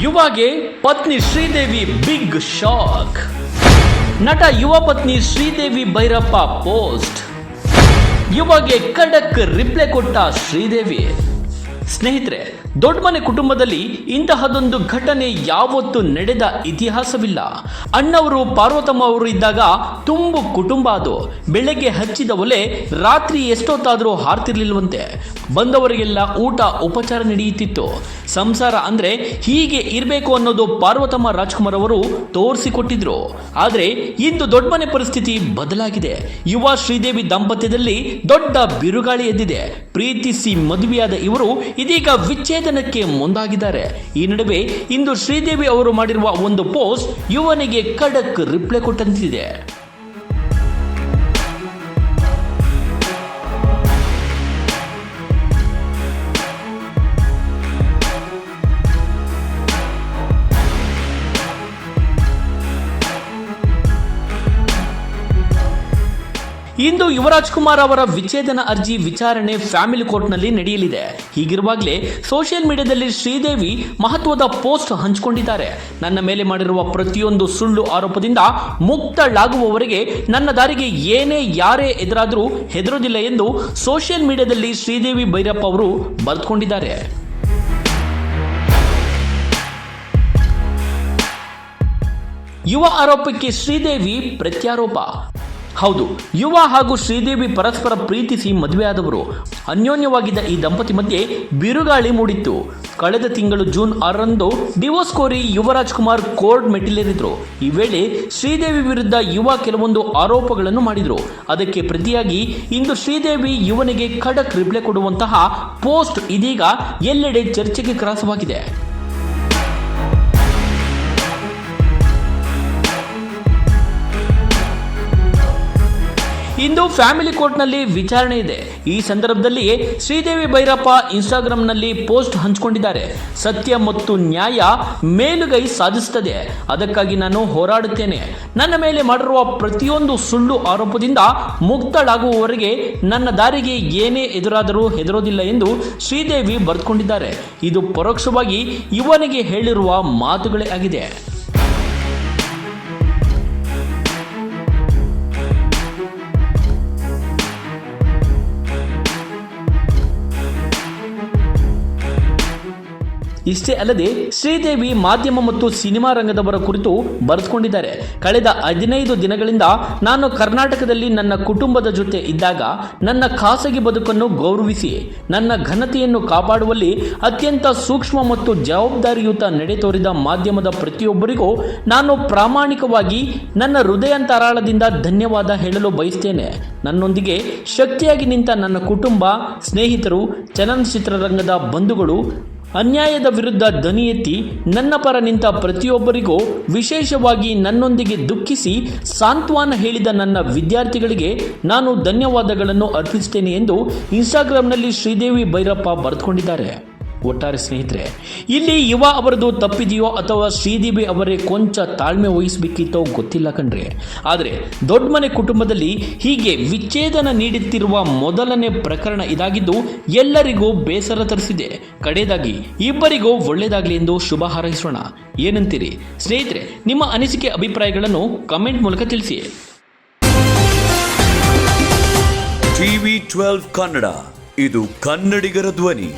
ಯುವಗೆ ಪತ್ನಿ Sridevi big shock. ನಟ ಯುವ ಪತ್ನಿ ಶ್ರೀದೇವಿ ಭೈರಪ್ಪ ಪೋಸ್ಟ್. ಯುವಗೆ ಖಡಕ್ ರಿಪ್ಲೈ ಕೊಟ್ಟ ಶ್ರೀದೇವಿ. ಸ್ನೇಹಿತರೆ, ದೊಡ್ಡ ಮನೆ ಕುಟುಂಬದಲ್ಲಿ ಇಂತಹದೊಂದು ಘಟನೆ ಯಾವತ್ತೂ ನಡೆದ ಇತಿಹಾಸವಿಲ್ಲ. ಅಣ್ಣವರು ಪಾರ್ವತಮ್ಮ ಅವರು ಇದ್ದಾಗ ತುಂಬು ಕುಟುಂಬ ಅದು. ಬೆಳಗ್ಗೆ ಹಚ್ಚಿದ ಒಲೆ ರಾತ್ರಿ ಎಷ್ಟೊತ್ತಾದರೂ ಹಾರ್ತಿರ್ಲಿಲ್ವಂತೆ. ಬಂದವರಿಗೆಲ್ಲ ಊಟ ಉಪಚಾರ ನಡೆಯುತ್ತಿತ್ತು. ಸಂಸಾರ ಅಂದ್ರೆ ಹೀಗೆ ಇರಬೇಕು ಅನ್ನೋದು ಪಾರ್ವತಮ್ಮ ರಾಜ್ಕುಮಾರ್ ಅವರು ತೋರಿಸಿಕೊಟ್ಟಿದ್ರು. ಆದರೆ ಇಂದು ದೊಡ್ಡ ಮನೆ ಪರಿಸ್ಥಿತಿ ಬದಲಾಗಿದೆ. ಯುವ ಶ್ರೀದೇವಿ ದಾಂಪತ್ಯದಲ್ಲಿ ದೊಡ್ಡ ಬಿರುಗಾಳಿ ಎದ್ದಿದೆ. ಪ್ರೀತಿಸಿ ಮದುವೆಯಾದ ಇವರು ಇದೀಗ ವಿಚ್ಛೇದನಕ್ಕೆ ಮುಂದಾಗಿದ್ದಾರೆ. ಈ ನಡುವೆ ಇಂದು ಶ್ರೀದೇವಿ ಅವರು ಮಾಡಿರುವ ಒಂದು ಪೋಸ್ಟ್ ಯುವನಿಗೆ ಖಡಕ್ ರಿಪ್ಲೈ ಕೊಟ್ಟಂತಿದೆ. ಇಂದು ಯುವರಾಜ್ ಕುಮಾರ್ ಅವರ ವಿಚ್ಛೇದನ ಅರ್ಜಿ ವಿಚಾರಣೆ ಫ್ಯಾಮಿಲಿ ಕೋರ್ಟ್ನಲ್ಲಿ ನಡೆಯಲಿದೆ. ಹೀಗಿರುವಾಗಲೇ ಸೋಷಿಯಲ್ ಮೀಡಿಯಾದಲ್ಲಿ ಶ್ರೀದೇವಿ ಮಹತ್ವದ ಪೋಸ್ಟ್ ಹಂಚಿಕೊಂಡಿದ್ದಾರೆ. ನನ್ನ ಮೇಲೆ ಮಾಡಿರುವ ಪ್ರತಿಯೊಂದು ಸುಳ್ಳು ಆರೋಪದಿಂದ ಮುಕ್ತಳಾಗುವವರೆಗೆ ನನ್ನ ದಾರಿಗೆ ಏನೇ ಯಾರೇ ಎದುರಾದರೂ ಹೆದರೋದಿಲ್ಲ ಎಂದು ಸೋಷಿಯಲ್ ಮೀಡಿಯಾದಲ್ಲಿ ಶ್ರೀದೇವಿ ಭೈರಪ್ಪ ಅವರು ಬರೆದುಕೊಂಡಿದ್ದಾರೆ. ಯುವ ಆರೋಪಕ್ಕೆ ಶ್ರೀದೇವಿ ಪ್ರತ್ಯಾರೋಪ. ಹೌದು, ಯುವ ಹಾಗೂ ಶ್ರೀದೇವಿ ಪರಸ್ಪರ ಪ್ರೀತಿಸಿ ಮದುವೆಯಾದವರು. ಅನ್ಯೋನ್ಯವಾಗಿದ್ದ ಈ ದಂಪತಿ ಮಧ್ಯೆ ಬಿರುಗಾಳಿ ಮೂಡಿತ್ತು. ಕಳೆದ ತಿಂಗಳು ಜೂನ್ 6ರಂದು ಡಿವೋರ್ಸ್ ಕೋರಿ ಯುವರಾಜ್ ಕುಮಾರ್ ಕೋರ್ಟ್ ಮೆಟ್ಟಿಲೇರಿದ್ರು. ಈ ವೇಳೆ ಶ್ರೀದೇವಿ ವಿರುದ್ಧ ಯುವ ಕೆಲವೊಂದು ಆರೋಪಗಳನ್ನು ಮಾಡಿದ್ರು. ಅದಕ್ಕೆ ಪ್ರತಿಯಾಗಿ ಇಂದು ಶ್ರೀದೇವಿ ಯುವನಿಗೆ ಖಡಕ್ ರಿಪ್ಲೈ ಕೊಡುವಂತಹ ಪೋಸ್ಟ್ ಇದೀಗ ಎಲ್ಲೆಡೆ ಚರ್ಚೆಗೆ ಗ್ರಾಸವಾಗಿದೆ. ಇಂದು ಫ್ಯಾಮಿಲಿ ಕೋರ್ಟ್ನಲ್ಲಿ ವಿಚಾರಣೆ ಇದೆ. ಈ ಸಂದರ್ಭದಲ್ಲಿಯೇ ಶ್ರೀದೇವಿ ಭೈರಪ್ಪ ಇನ್ಸ್ಟಾಗ್ರಾಂನಲ್ಲಿ ಪೋಸ್ಟ್ ಹಂಚಿಕೊಂಡಿದ್ದಾರೆ. ಸತ್ಯ ಮತ್ತು ನ್ಯಾಯ ಮೇಲುಗೈ ಸಾಧಿಸುತ್ತದೆ. ಅದಕ್ಕಾಗಿ ನಾನು ಹೋರಾಡುತ್ತೇನೆ. ನನ್ನ ಮೇಲೆ ಮಾಡಿರುವ ಪ್ರತಿಯೊಂದು ಸುಳ್ಳು ಆರೋಪದಿಂದ ಮುಕ್ತಳಾಗುವವರೆಗೆ ನನ್ನ ದಾರಿಗೆ ಏನೇ ಎದುರಾದರೂ ಹೆದರೋದಿಲ್ಲ ಎಂದು ಶ್ರೀದೇವಿ ಬರೆದುಕೊಂಡಿದ್ದಾರೆ. ಇದು ಪರೋಕ್ಷವಾಗಿ ಯುವನಿಗೆ ಹೇಳಿರುವ ಮಾತುಗಳೇ ಆಗಿದೆ. ಇಷ್ಟೇ ಅಲ್ಲದೆ ಶ್ರೀದೇವಿ ಮಾಧ್ಯಮ ಮತ್ತು ಸಿನಿಮಾ ರಂಗದವರ ಕುರಿತು ಬರೆದುಕೊಂಡಿದ್ದಾರೆ. ಕಳೆದ 15 ದಿನಗಳಿಂದ ನಾನು ಕರ್ನಾಟಕದಲ್ಲಿ ನನ್ನ ಕುಟುಂಬದ ಜೊತೆ ಇದ್ದಾಗ ನನ್ನ ಖಾಸಗಿ ಬದುಕನ್ನು ಗೌರವಿಸಿ ನನ್ನ ಘನತೆಯನ್ನು ಕಾಪಾಡುವಲ್ಲಿ ಅತ್ಯಂತ ಸೂಕ್ಷ್ಮ ಮತ್ತು ಜವಾಬ್ದಾರಿಯುತ ನಡೆ ತೋರಿದ ಮಾಧ್ಯಮದ ಪ್ರತಿಯೊಬ್ಬರಿಗೂ ನಾನು ಪ್ರಾಮಾಣಿಕವಾಗಿ ನನ್ನ ಹೃದಯಾಂತರಾಳದಿಂದ ಧನ್ಯವಾದ ಹೇಳಲು ಬಯಸ್ತೇನೆ. ನನ್ನೊಂದಿಗೆ ಶಕ್ತಿಯಾಗಿ ನಿಂತ ನನ್ನ ಕುಟುಂಬ, ಸ್ನೇಹಿತರು, ಚಲನಚಿತ್ರರಂಗದ ಬಂಧುಗಳು, ಅನ್ಯಾಯದ ವಿರುದ್ಧ ಧ್ವನಿ ಎತ್ತಿ ನನ್ನ ಪರ ನಿಂತ ಪ್ರತಿಯೊಬ್ಬರಿಗೂ, ವಿಶೇಷವಾಗಿ ನನ್ನೊಂದಿಗೆ ದುಃಖಿಸಿ ಸಾಂತ್ವನ ಹೇಳಿದ ನನ್ನ ವಿದ್ಯಾರ್ಥಿಗಳಿಗೆ ನಾನು ಧನ್ಯವಾದಗಳನ್ನು ಅರ್ಪಿಸುತ್ತೇನೆ ಎಂದು ಇನ್ಸ್ಟಾಗ್ರಾಂನಲ್ಲಿ ಶ್ರೀದೇವಿ ಭೈರಪ್ಪ ಬರೆದುಕೊಂಡಿದ್ದಾರೆ. ಒಟ್ಟಾರೆ ಸ್ನೇಹಿತರೆ, ಇಲ್ಲಿ ಯುವ ಅವರದು ತಪ್ಪಿದೆಯೋ ಅಥವಾ ಶ್ರೀದೇವಿ ಅವರೇ ಕೊಂಚ ತಾಳ್ಮೆ ವಹಿಸಬೇಕಿತ್ತೋ ಗೊತ್ತಿಲ್ಲ ಕಣ್ರಿ. ಆದರೆ ದೊಡ್ಡ ಮನೆ ಕುಟುಂಬದಲ್ಲಿ ಹೀಗೆ ವಿಚ್ಛೇದನ ನೀಡುತ್ತಿರುವ ಮೊದಲನೇ ಪ್ರಕರಣ ಇದಾಗಿದ್ದು ಎಲ್ಲರಿಗೂ ಬೇಸರ ತರಿಸಿದೆ. ಕಡೆಯದಾಗಿ ಇಬ್ಬರಿಗೂ ಒಳ್ಳೆಯದಾಗಲಿ ಎಂದು ಶುಭ ಹಾರೈಸೋಣ. ಏನಂತೀರಿ ಸ್ನೇಹಿತರೆ? ನಿಮ್ಮ ಅನಿಸಿಕೆ ಅಭಿಪ್ರಾಯಗಳನ್ನು ಕಮೆಂಟ್ ಮೂಲಕ ತಿಳಿಸಿ. TV12 ಕನ್ನಡ, ಇದು ಕನ್ನಡಿಗರ ಧ್ವನಿ.